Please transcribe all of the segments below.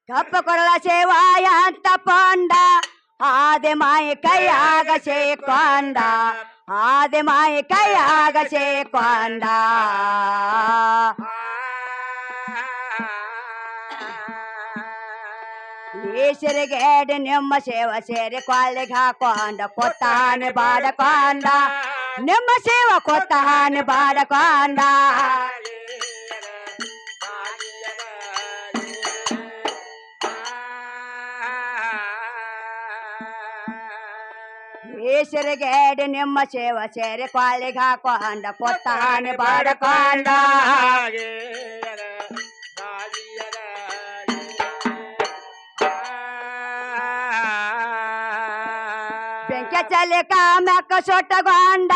ಕಪ್ಪ ಕೊರಳ ಸೇವಾಯ ಅಂತ ಪಂಡ ಆದೆ ಮಾಯಿ ಕೈಯಾಗ ಸೇಕೊಂಡ ಆದೆ ಮಾಯಿ ಕೈಯಾಗ ಸೇಕೊಂಡ ಈಶ್ವರಿಗೇಡಿ ನಿಮ್ಮ ಸೇವ ಸೇರಿ ಕೊಳ್ಳಿಗೆ ಹಾಕೊಂಡ ಕೊತ್ತಾನೆ ಬಾಡಕೊಂಡ ನಿಮ್ಮ ಸೇವ ಕೊತ್ತಾನೆ ಬಾಡಕೊಂಡ ಈಶ್ವರಿಗೇಡಿ ನಿಮ್ಮ ಸೇವ ಸೇರಿ ಕೊಳ್ಳಿಗೆ ಹಾಕೊಂಡ ಕೊತ್ತಾನೆ ಬಾಡಕೊಂಡ ಬೆಂಕಿ ಚಲಿ ಕಾಮ್ಯಾಕ ಸೊಟ್ಟಗೊಂಡ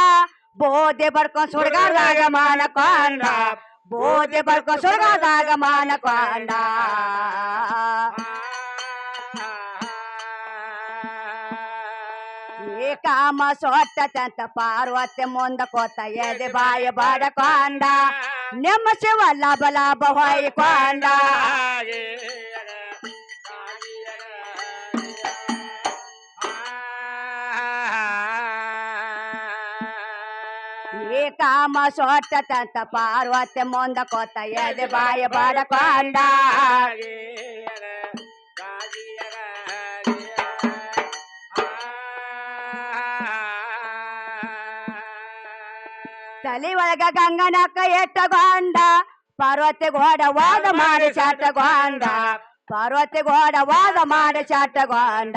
ಬೋಧೆ ಬಡ್ಕೊಂಡ್ ಸುಡ್ಗಾದಾಗ ಮಾನಕೊಂಡ ಬೋಧೆ ಬಡ್ಕೊಂಡ್ ಸುಡ್ಗಾದಾಗ ಮಾನಕೊಂಡ ಈ ಕಾಮ ಸೊಟ್ಟಂತ ಪಾರ್ವತಿ ಮುಂದ ಕೋತ ಎದೆ ಬಾಯ ಬಾಡಕೊಂಡ ನಿಮ್ಮ ಶಿವ ಲಾಭ ಲಾಭ ಹೊಯ್ಕೊಂಡ ಈ ಕಾಮ ಸೊಟ್ಟಂತ ಪಾರ್ವತಿ ಮುಂದ ಕೋತ ಎದೆ ಬಾಯ ಬಾಡಕೊಂಡ ತಲಿ ಒಳಗ ಗಂಗನಕ್ಕ ಎಟ್ಟಗೊಂಡ ಪಾರ್ವತಿ ಗೋಡ ವಾದ ಮಾಡಿ ಚಾಟಗೊಂಡ ಪಾರ್ವತಿ ಗೋಡ ವಾದ ಮಾಡಿ ಚಾಟಗೊಂಡ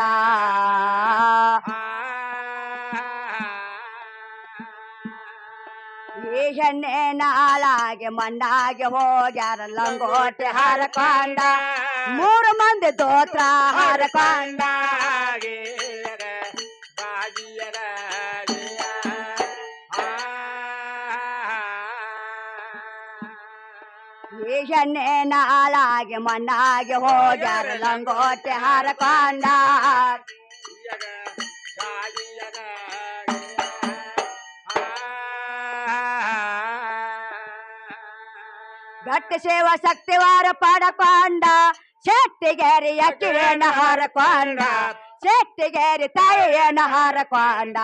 ಈ ಹೆಣ್ಣೆ ನಾಳಾಗೆ ಮಣ್ಣಾಗೆ ಹೋಗ್ಯಾರ ಲಂಗೋಟೆ ಹಾರಕೊಂಡ ಮೂರು ಮಂದಿ ದೋತ್ರ ಹಾರಕೊಂಡ ಈ ಹೆಣ್ಣೆ ನಾಳಾಗೆ ಮಣ್ಣಾಗೆ ಹೋಗ್ಯಾರ ಲಂಗೋಟೆ ಹಾರಕೊಂಡ ಗಟ್ಟಿ ಸೇವ ಶಕ್ತಿವಾರ ಪಡಕೊಂಡ ಶೆಟ್ಟಿಗೇರಿ ಅಕ್ಕಿವೇನ ಹಾರಕೊಂಡ ಶೆಟ್ಟಿಗೇರಿ ತಾಯಿಯೇನ ಹಾರಕೊಂಡ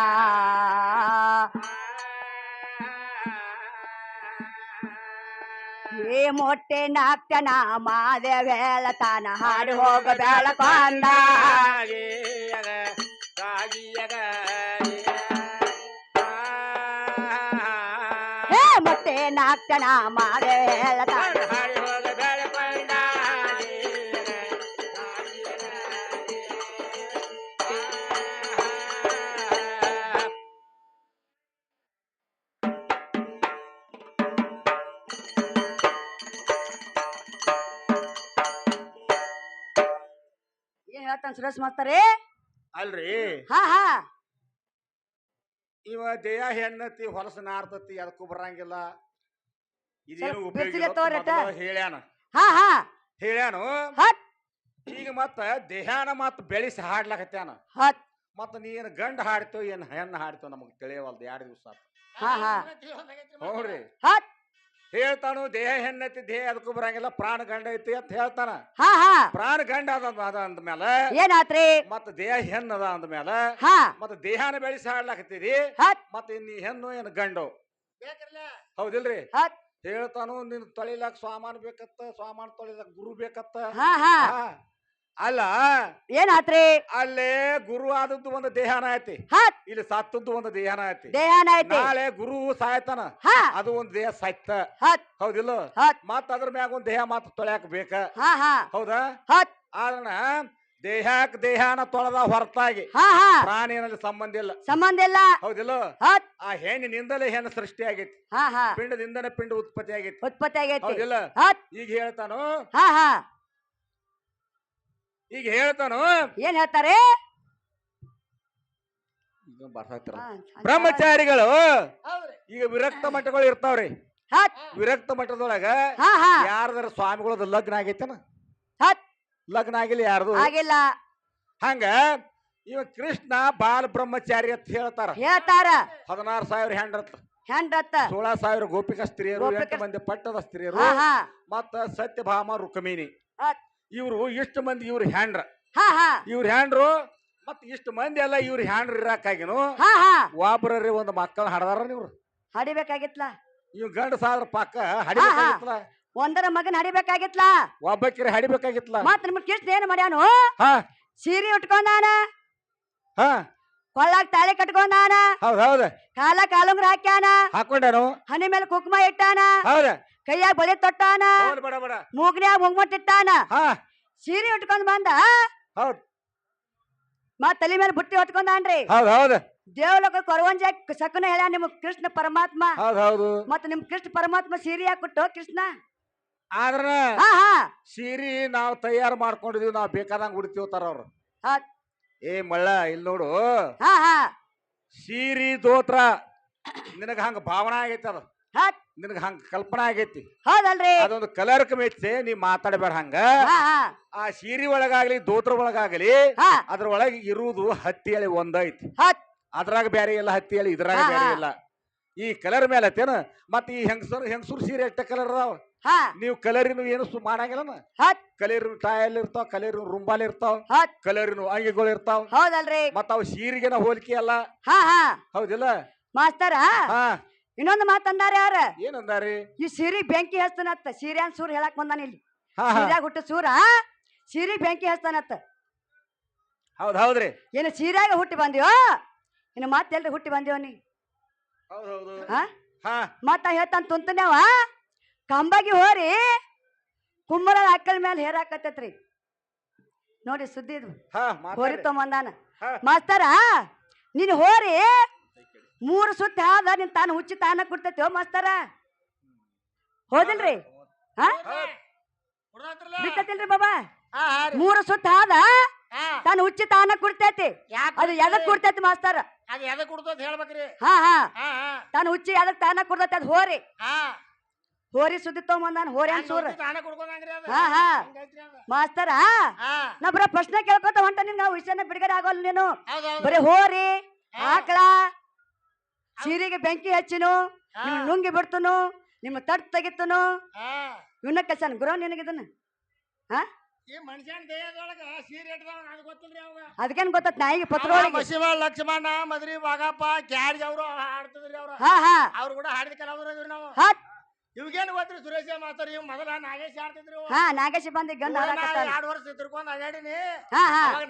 ಈ ಮೊಟ್ಟೆ ನಾಕ್ತನ ಮಾದೇವ ಹೇಳತಾನ ಹಾಡಿ ಹೋಗ ಬೆಳಕೊಂಡ ಹೇ ಮೊಟ್ಟೆ ನಾಕ್ತನ ಮಾದೇವ ಹೇಳತಾನ ಹಾಡಿ ಹೋಗ ಬೆಳಕೊಂಡ ಹೇಳ್ತಾನ ಸುರೇಶ್ ಮಾಸ್ತರೇ ಅಲ್ರಿ ಹಾ ಹಾ ಇವ ದೇಹ ಹೆಣ್ಣತಿ ಹೊಲಸ ನಾರ್ತತಿ ಅದಕ್ಕೂ ಬರಂಗಿಲ್ಲ ಇದೇನು ಹೇಳ್ಯಾನ ಹಾ ಹಾ ಹೇಳ್ಯಾನು ಈಗ ಮತ್ತ ದೇಹಾನ ಮತ್ತ ಬೆಳೆಸಿ ಹಾಡ್ಲಾಕತ್ಯಾನ ಮತ್ತ ನೀನ್ ಗಂಡ ಹಾಡ್ತೋ ಏನ್ ಹೆಣ್ಣ ಹಾಡ್ತೋ ನಮಗ್ ತಿಳಿಯವಲ್ದು 2 ದಿವಸ ಹೌದ್ರಿ ಹೇಳ್ತಾನು ದೇಹ ಹೆಣ್ಣತಿ ದೇಹ ಅದಕ್ಕೂ ಬರಂಗಿಲ್ಲ ಪ್ರಾಣ ಗಂಡ ಐತಿ ಅಂತ ಹೇಳ್ತಾನ ಪ್ರಾಣ ಗಂಡ ಅದ ಅಂದ್ಮೇಲೆ ಏನಾತ್ರಿ ಮತ್ತ ದೇಹ ಹೆಣ್ಣ ಅದ ಅಂದ್ಮೇಲೆ ಮತ್ತ ದೇಹಾನ ಬೆಳೆಸಿ ಹಾಡ್ಲಾಕತ್ತೀರಿ ಮತ್ತ ನೀ ಹೆಣ್ಣು ಏನ್ ಗಂಡು ಹೌದಿಲ್ರಿ ಹೇಳ್ತಾನು ನಿನ್ ತೊಳಿಲಾಕ ಸ್ವಾಮಾನ್ ಬೇಕತ್ತ ಸ್ವಾಮಾನ್ ತೊಳಿಲಾಕ ಗುರು ಬೇಕತ್ತ ಅಲ್ಲ ಏನಾತ್ರಿ ಅಲ್ಲೇ ಗುರು ಆದದ್ದು ಒಂದು ದೇಹನ ಐತಿ ಇಲ್ಲಿ ಸತ್ತದ್ದು ಒಂದು ದೇಹನ ಐತಿ ನಾಳೆ ಗುರು ಸಾಯ್ತಾನ ಅದು ಒಂದು ದೇಹ ಸಾಯ್ತ ಹೌದಿಲ್ಲ ಮತ್ತ ಅದ್ರ ಮ್ಯಾಗ ಒಂದ್ ದೇಹ ಮಾತ್ರ ತೊಳ್ಯಾಕ ಬೇಕ ಹೌದಾ ಆದ್ರನ ದೇಹನ ತೊಳೆದ ಹೊರತಾಗಿ ಹಾ ಹಾ ಪ್ರಾಣಿಯಲ್ಲಿ ಸಂಬಂಧ ಇಲ್ಲ. ಸಂಬಂಧ ಇಲ್ಲ. ಹೌದಿಲ್ಲ? ಹೌದ್. ಆ ಹೆಣ್ಣಿನಿಂದಲೇ ಹೆಣ್ಣು ಸೃಷ್ಟಿ ಆಗೈತಿ. ಹಾ ಹಾ ಪಿಂಡದಿಂದನೇ ಪಿಂಡ ಉತ್ಪತ್ತಿ ಆಗೈತಿ. ಉತ್ಪತ್ತಿ ಆಗೈತಿ. ಹೌದಿಲ್ಲ? ಹೌದ್. ಈಗ ಹೇಳ್ತಾನು ಹಾ ಹಾ ಏನ್ ಹೇಳ್ತಾರೆ? ಬ್ರಹ್ಮಚಾರಿಗಳು ಈಗ ವಿರಕ್ತ ಮಠಗಳು ಇರ್ತಾವ್ರಿ. ಹೌದ್. ವಿರಕ್ತ ಮಠದೊಳಗ ಹಾ ಹಾ ಯಾರ್ದಾರ ಸ್ವಾಮಿಗಳದ ಲಗ್ನ ಆಗೈತನ? ಹೌದ್. ಲಗ್ನ ಆಗಿಲ್ಲ ಯಾರ್ದು. ಆಗಿಲ್ಲ. ಹಂಗ ಇವ ಕೃಷ್ಣ ಬಾಲ ಬ್ರಹ್ಮಚಾರಿ ಅಂತ ಹೇಳ್ತಾರ. 16,000 ಹೆಂಡ್ರತ್, 16,000 ಗೋಪಿಕಾ ಸ್ತ್ರೀಯರು, 8 ಮಂದಿ ಪಟ್ಟದ ಸ್ತ್ರೀಯರು, ಮತ್ತ ಸತ್ಯಭಾಮ ರುಕ್ಮಿಣಿ, ಇವ್ರು ಇಷ್ಟು ಮಂದಿ ಇವ್ರ ಹ್ಯಾಂಡ್ರ. ಇವ್ರ ಹ್ಯಾಂಡ್ರು ಮತ್ ಇಷ್ಟು ಮಂದಿ ಎಲ್ಲ ಇವ್ರ ಹ್ಯಾಂಡ್ರ ಇರಾಕಾಗಿನು ಒಬ್ಬರ್ರಿ ಒಂದು ಮಕ್ಕಳ ಹಡದಾರ. ಇವ್ರು ಹಡಿಬೇಕಾಗಿತ್ಲ. ಇವ್ ಗಂಡ ಸಾದ್ರ ಪಕ್ಕ ಹಡಿಬೇಕಾಗಿತ್ಲ. ಒಂದರ ಮಗನ್ ಹಡಿಬೇಕಾಗಿತ್ಲ. ಒಬ್ಬಕ್ಕಿರಿ ಹಡಿಬೇಕಾಗಿತ್ಲ. ಮತ್ ನಿಮ್ ಕೃಷ್ಣ ಏನ್ ಮಾಡ್ಯಾನು? ಸೀರೆ ಉಟ್ಕೊಂಡಾನ, ಕೊಳ್ಳಾಗ ತಾಳಿ ಕಟ್ಕೊಂಡಾನ, ಹೌದೌದ, ಕಾಲ ಕಾಲುಂಗ್ರ ಹಾಕ್ಯಾನ, ಹಾಕೊಂಡಾನು, ಹನಿ ಮೇಲೆ ಕುಂಕುಮ ಇಟ್ಟಾನ, ಹೌದ, ಕೈಯಾಗ ಬಳಿ ತೊಟ್ಟಾನ, ಮೂಗ್ನ್ಯಾಗ ಮುಂಗುಮಟ್ ಇಟ್ಟಾನ, ಸೀರೆ ಉಟ್ಕೊಂಡ್ ಬಂದ, ಹೌದ್, ಮತ್ ತಲೆ ಮೇಲೆ ಬುಟ್ಟಿ ಹೊತ್ಕೊಂಡಾನ್ರಿ. ಹೌದೌದ, ದೇವಲೋಕ ಕೊರವಂಜ ಸಕನ ಹೇಳ್ಯ ನಿಮ್ ಕೃಷ್ಣ ಪರಮಾತ್ಮ. ಹೌದೌದು. ಮತ್ ನಿಮ್ ಕೃಷ್ಣ ಪರಮಾತ್ಮ ಸೀರೆ ಹಾಕ್ಬಿಟ್ಟು ಕೃಷ್ಣ ಆದ್ರ ಸೀರಿ ನಾವ್ ತಯಾರು ಮಾಡ್ಕೊಂಡಿದೀವಿ, ನಾವ್ ಬೇಕಾದಂಗ ಉಡ್ತೀವತಾರ ಅವ್ರು. ಏ ಮಳ್ಳ ಇಲ್ಲಿ ನೋಡು, ಸೀರಿ ದೋತ್ರ ನಿನಗ ಹಂಗ ಭಾವನಾ ಆಗೈತಿ, ಅದ ನಿನಗ ಹಂಗ ಕಲ್ಪನಾ ಆಗೈತಿ. ಹೌದಲ್ರಿ? ಅದೊಂದು ಕಲರ್ಕ ಮೆಚ್ಚಿ ನೀ ಮಾತಾಡಬೇಡ ಹಂಗ. ಆ ಸೀರಿ ಒಳಗಾಗ್ಲಿ ದೋತ್ರ ಒಳಗಾಗ್ಲಿ ಅದ್ರೊಳಗೆ ಇರುವುದು ಹತ್ತಿ ಎಳಿ ಒಂದೈತಿ. ಅದ್ರಾಗ ಬ್ಯಾರೆ ಇಲ್ಲ, ಹತ್ತಿ ಎಳಿ ಇದ್ರಾಗ ಬ್ಯಾರೆ ಇಲ್ಲ. ಈ ಕಲರ್ ಮೇಲೆ ಹತ್ತೇನ. ಮತ್ ಈ ಹೆಂಗಸೂರ್ ಸೀರೆ ಎಷ್ಟ ಕಲರ್ ಅದಾವ. ನೀವು ಕಲರಿನ ಏನು ಮಾಡಂಗಿಲ್ಲ. ಕಲರಿನ ಟಾಯಲ್ ಇರ್ತಾವ, ಕಲರಿನ ರುಂಬಾಲ್ ಇರ್ತಾವ, ಕಲರಿನ ಅಂಗಿಗಳು ಇರ್ತಾವ. ಹೌದಲ್ರಿ? ಮತ್ತ ಅವ್ ಸೀರಿಗೆನ ಹೋಲಿಕೆ ಅಲ್ಲ. ಹೌದಿಲ್ಲ ಮಾಸ್ತರ? ಇನ್ನೊಂದು ಮಾತಂದಾರ. ಯಾರ ಏನಂದಾರಿ? ಈ ಸೀರೆ ಬೆಂಕಿ ಹಚ್ತಾನತ್ತ. ಸೀರ್ಯಾನ್ ಸೂರ್ ಹೇಳಕ್ ಬಂದಾನ ಇಲ್ಲಿ. ಸೀರ್ಯಾಗ ಹುಟ್ಟ ಸೂರ ಸೀರೆ ಬೆಂಕಿ ಹಚ್ತಾನತ್ತ. ಹೌದ್ರಿ? ಏನು ಸೀರ್ಯಾಗ ಹುಟ್ಟಿ ಬಂದಿವೋ ಇನ್ನು ಮತ್ತೆಲ್ರಿ ಹುಟ್ಟಿ ಬಂದಿವ ನೀ? ಮತ್ತ ಹೇಳ್ತಾನ ತುಂತನ್ಯಾವ ಕಂಬಾಗಿ ಹೋರಿ ಕುಂಬಳ ಅಕ್ಕಳ ಮೇಲೆ ಹೇರಾಕತ್ತೈತ್ರಿ. ನೋಡಿ ಸುದ್ದಿ ಇದು. ಹೋರಿ ತೊಂಬಂದಾನ. ಮಾಸ್ತರ ನೀನ್ ಹೋರಿ 3 ಸುತ್ತ ಹಾದ ನಿನ್ ತಾನು ಹುಚ್ಚಿ ತಾನ ಕೊಡ್ತೈತಿ. ಮಾಸ್ತರ ಹೋದಿಲ್ರಿ? ಬಿಟ್ಟತಿಲ್ರಿ ಬಾಬಾ? 3 ಸುತ್ತ ಹಾದ ತಾನು ಹುಚ್ಚಿ ತಾನ ಕೊಡ್ತೈತಿ. ಅದು ಎದಕ್ ಕೊಡ್ತೈತಿ ಮಾಸ್ತರ? ಅದು ಎದಕ್ ಕೊಡ್ತೈತಿ ಹೇಳ್ಬೇಕ್ರಿ? ತಾನು ಹುಚ್ಚಿ ಎದಕ್ ತಾನ ಕೊಡ್ತೈತಿ? ಅದು ಹೋರಿ. ಹೋರಿ ಸುದ್ದಿ ತೊಗೊಂಬಂದಾನ. ಹೋರಿ ಅನ್ಸೂರ. ಮಾಸ್ತರ ನಾ ಬರ ಪ್ರಶ್ನೆ ಕೇಳ್ಕೊತ ಹೊಂಟ. ನಿನ್ ವಿಷಯನ ಬಿಡುಗಡೆ ಆಗೋಲ್ಲ ನೀನು. ಬರೀ ಹೋರಿ ಆಕಳ ಸೀರೆಗೆ ಬೆಂಕಿ ಹಚ್ಚಿನು, ನಿಮ್ ನುಂಗಿ ಬಿಡ್ತನು, ನಿಮ್ಮ ತಟ್ ತೆಗಿತನು, ಇವನ್ನ ಕೆಲ್ಸ ಗುರು ನಿನಗಿದನ. ಅದಕ್ಕೇನ್ ಗೊತ್ತ? ನಾಯಿಗೆ ಪತ್ರ ಶಿವ ಲಕ್ಷ್ಮಣ ಮದ್ರಿ ಬಾಗಪ್ಪ ಕ್ಯಾಡ್ಜ್ ಅವರು ಹಾಡ್ತಿದ್ರಿ. ಅವ್ರು ಕೂಡ ಹಾಡಿದ ಕೆಲವ್ರು ನಾವು. ಇವ್ಗೇನು ಗೊತ್ತ್ರಿ? ಸುರೇಶ ಮಾತಾರ. ಇವ್ ಮೊದಲ ನಾಗೇಶ್ ಆಡ್ತಿದ್ರು. ನಾಗೇಶ್ ಬಂದ 2 ವರ್ಷ ತಿರ್ಕೊಂಡ್ ಅಡ್ಯಾಡಿನಿ.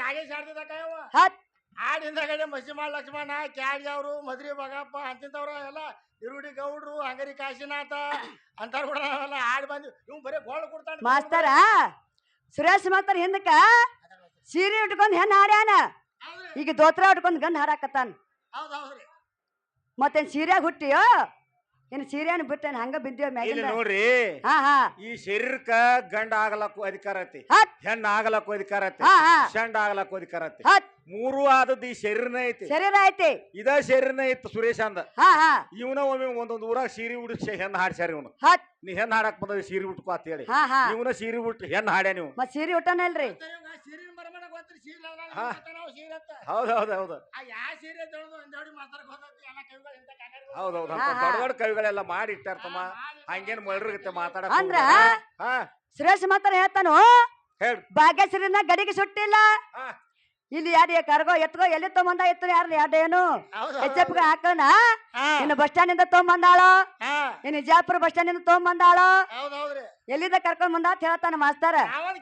ನಾಗೇಶ್ ಆಡ್ತಿದ್ದ ಹಾಡಿಂದ ಕಡೆ ಮಸಿಮಾ ಲಕ್ಷ್ಮಣ ಕ್ಯಾಡ್ಜ್ ಅವರು ಮದ್ರಿ ಬಾಗಪ್ಪ ಅಂತಿದ್ದವ್ರ ಎಲ್ಲ ಇರುಡಿ ಗೌಡ್ರು ಹಂಗರಿ ಕಾಶಿನಾಥ ಅಂತಾರ ಕೂಡ ನಾವೆಲ್ಲ ಹಾಡಿ ಬಂದ್ವಿ. ಇವ್ ಬರೀ ಗೋಳು ಕೊಡ್ತಾನ. ಮಾಸ್ತರ ಸುರೇಶ್ ಮಾತಾರ ಹಿಂದಕ್ಕ ಸೀರೆ ಉಟ್ಕೊಂಡ್ ಹೆಣ್ ಹಾಡ್ಯಾನ. ಈಗ ದೋತ್ರ ಉಟ್ಕೊಂಡ್ ಗಂಡ್ ಹಾರಾಕತ್ತಾನ. ಹೌದೌದ್ರಿ? ಮತ್ತೇನ್ ಸೀರೆಯಾಗ ಹುಟ್ಟಿಯೋ ಏನ್ ಸೀರೆಯನ್ನು ಬಿಟ್ಟೇನ್ ಹಂಗ ಬಿದ್ದೇವ ಮ್ಯಾಗಿಂದ? ನೋಡ್ರಿ, ಈ ಶರೀರಕ್ಕ ಗಂಡ ಆಗಲಕ್ಕೂ ಅಧಿಕಾರ ಐತಿ, ಹೆಣ್ಣ ಆಗಲಕ್ಕೂ ಅಧಿಕಾರ ಐತಿ, ಶಂಡ ಆಗಲಕ್ಕೂ ಅಧಿಕಾರ ಐತಿ. 3 ಆದದ್ದು ಈ ಶರೀರನೇ ಐತಿ. ಶರೀರ ಐತಿ. ಇದ ಶರೀರನೇ ಇತ್ತು ಸುರೇಶ್ ಅಂದ. ಇವನ ಒಮ್ಮೆ ಒಂದೊಂದು ಊರಾಗ ಸೀರೆ ಉಡಿಸಿ ಹೆಣ್ ಹಾಡ್ಸ್ಯಾರ. ಇವನು ನೀ ಹೆಣ್ ಹಾಡಕ್ ಬಂದ ಸೀರೆ ಉಟ್ಕೋ ಅಂತ ಹೇಳಿ ಇವನ ಸೀರೆ ಉಟ್ಟು ಹೆಣ್ ಹಾಡ್ಯ. ನೀವು ಮತ್ ಸೀರೆ ಉಟ್ಟನಲ್ರಿ? ಹೌದೌದೌದು. ಹೌದೌದು. ದೊಡ್ಡ ದೊಡ್ಡ ಕವಿಗಳೆಲ್ಲ ಮಾಡಿ ಇಟ್ಟಾರ್ತಮ್ಮ. ಹಂಗೇನ್ ಮಳ್ರಿಗತ್ತೆ ಮಾತಾಡ ಅಂದ್ರ ಸುರೇಶ್ ಮಾತಾಡ ಹೇಳ್ತಾನು. ಭಾಗ್ಯಶ್ರೀನ ಗಡಿಗೆ ಸುಟ್ಟಿಲ್ಲ. ಇಲ್ಲಿ ಯಾರು ಕರ್ಗೋ ಎತ್ಗೋ ಎಲ್ಲಿ ತೊಗೊಂಬಂದ ಎತ್ತು ಯಾರು ಯಾರ್ದೇನು ಹೆಚ್ಚಪ್ಪ ಹಾಕೋಣ. ಇನ್ನು ಬಸ್ ಸ್ಟ್ಯಾಂಡ್ ಇಂದ ತೊಗೊಂಬಂದಾಳು, ಇನ್ನು ವಿಜಯಪುರ ಬಸ್ ಸ್ಟ್ಯಾಂಡ್ ಇಂದ ತೊಗೊಂಬಂದಾಳು. ಎಲ್ಲಿಂದ ಕರ್ಕೊಂಡ್ ಬಂದ ಅಂತ ಹೇಳ್ತಾನ ಮಾಸ್ತರ.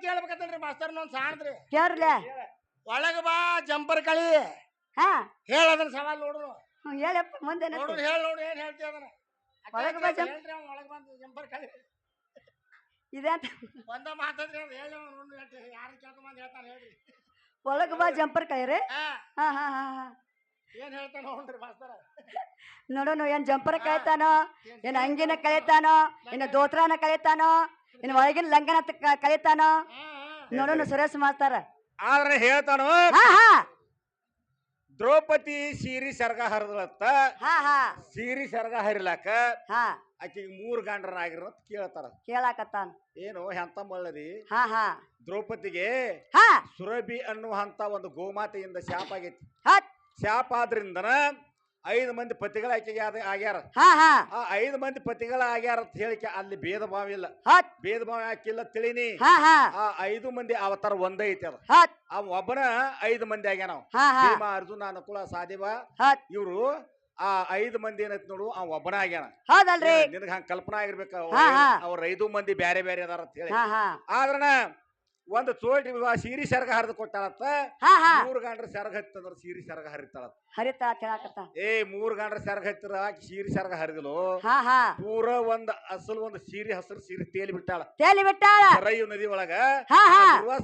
ಕೇಳ್ಬೇಕಂತಲ್ರಿ ಮಾಸ್ತರ್ ನೊಂದ್ ಸಾಣದ್ರಿ. ಕೇಳ್ರಲ್ಲ. ಒಳಗ ಬಾ ಜಂಪರ್ ಕಳಿ ಹೇಳದನ್ನ ಸವಾಲ್ ನೋಡ್ರು. ಹೇಳಪ್ಪ ಮುಂದೆ ನೋಡು. ಹೇಳ ನೋಡು ಏನ್ ಹೇಳ್ತೀಯ ಅದನ್ನ. ಒಳಗ ಬಂದು ಜಂಪರ್ ಕಳಿ ಇದೆ ಒಂದ ಮಾತಾಡ್ರಿ. ಅದು ಹೇಳಿ ಯಾರು ಕೇಳ್ಕೊಂಬಂದ್ ಹೇಳ್ತಾನೆ ಹೇಳ್ರಿ. ಒಳಗ ಬಾ ಜಂಪರ್ ಕಾಯ್ರಿ ಹಾ ಹಾ ಹಾ ಹಾ ಹಾ ಏನ್ ಹೇಳ್ತಾನ ನೋಡ್ರಿ ಮಾಸ್ತರ ನೋಡೋಣ ಏನ್ ಜಂಪರ್ ಕಳಿತಾನೋ ಏನ್ ಅಂಗಿನ ಕಳಿತಾನೋ ಏನ್ ದೋತ್ರನ ಕಳಿತಾನೋ ಏನ್ ಒಳಗಿನ ಲಂಗನ ಕಳಿತಾನೋ ನೋಡೋಣ ಸುರೇಶ್ ಮಾಸ್ತಾರ ಆದ್ರೆ ಹೇಳ್ತಾನು ಹಾ ಹಾ ದ್ರೌಪದಿ ಸೀರಿ ಸರ್ಗ ಹರಿದಳತ್ತ ಹಾ ಹಾ ಸೀರಿ ಸರ್ಗ ಹರಿಲಾಕ ಹಾ ಆಕಿಗೆ 3 ಗಂಡರನಾಗಿರ ಕೇಳ್ತಾರ ಕೇಳಾಕತ್ತಾನ ಏನು ಎಂತ ಮಳ್ಳದಿ ಹಾ ಹಾ ದ್ರೌಪದಿಗೆ ಹಾ ಸುರಭಿ ಅನ್ನುವಂತ ಒಂದು ಗೋಮಾತೆಯಿಂದ ಶಾಪ ಆಗೈತಿ ಹತ್ ಶಾಪ ಆದ್ರಿಂದನ 5 ಮಂದಿ ಪತಿಗಳ ಆಕೆಗೆ ಆಗ್ಯಾರ ಹಾ ಹಾ ಆ 5 ಮಂದಿ ಪತಿಗಳ ಆಗ್ಯಾರ ಅಂತ ಹೇಳಿಕೆ ಅಲ್ಲಿ ಭೇದ ಭಾವ ಇಲ್ಲ ಹತ್ ಭೇದ ಭಾವ ಯಾಕಿಲ್ಲ ತಿಳಿನಿ ಹಾ ಹಾ ಆ 5 ಮಂದಿ ಅವತಾರ ಒಂದೇ ಐತಿ ಅದ ಹತ್ ಅವ ಒಬ್ಬನ 5 ಮಂದಿ ಆಗ್ಯಾನ ಅವ ಹಾ ಹಾ ಭೀಮ ಅರ್ಜುನ ನಕುಲ ಸಹದೇವ ಹತ್ ಇವ್ರು ಆ 5 ಮಂದಿ ಏನೈತಿ ನೋಡು ಅವ ಒಬ್ಬನ ಆಗ್ಯಾನ ಹೌದಲ್ರಿ ನಿನಗ ಹಂಗ ಕಲ್ಪನಾ ಆಗಿರ್ಬೇಕ ಹಾ, ಹಾ. ಅವ್ರ 5 ಮಂದಿ ಬ್ಯಾರೆ ಬ್ಯಾರೆ ಅದಾರ ಅಂತ ಹೇಳಿ ಹಾ ಹಾ ಆದ್ರನ ಒಂದು ಚೋಟಿ ಸೀರಿ ಸೆರಗ ಹರಿದು ಕೊಟ್ಟಾಳತ್ತ ಹಾ ಹಾ 3 ಗಂಡ್ರ ಸೆರಗ ಹತ್ತಂದ್ರ ಸೀರಿ ಸೆರಗ ಹರಿತಾಳ ಹರಿತಾ ಕೇಳಾಕತ್ತ 3 ಗಂಡ್ರ ಸೆರಗ ಹತ್ತಿರ ಸೀರಿ ಸೆರಗ ಹರಿದಲು ಹಾ ಹಾ ಪೂರ ಒಂದ್ ಅಸಲು ಒಂದು ಸೀರಿ ಹಸಿರು ಸೀರಿ ತೇಲಿ ಬಿಟ್ಟಾಳ ತೇಲಿ ಬಿಟ್ಟಾಳ ಸರಯು ನದಿ ಒಳಗ ಹಾ ಹಾ ದುರ್ವಾಸ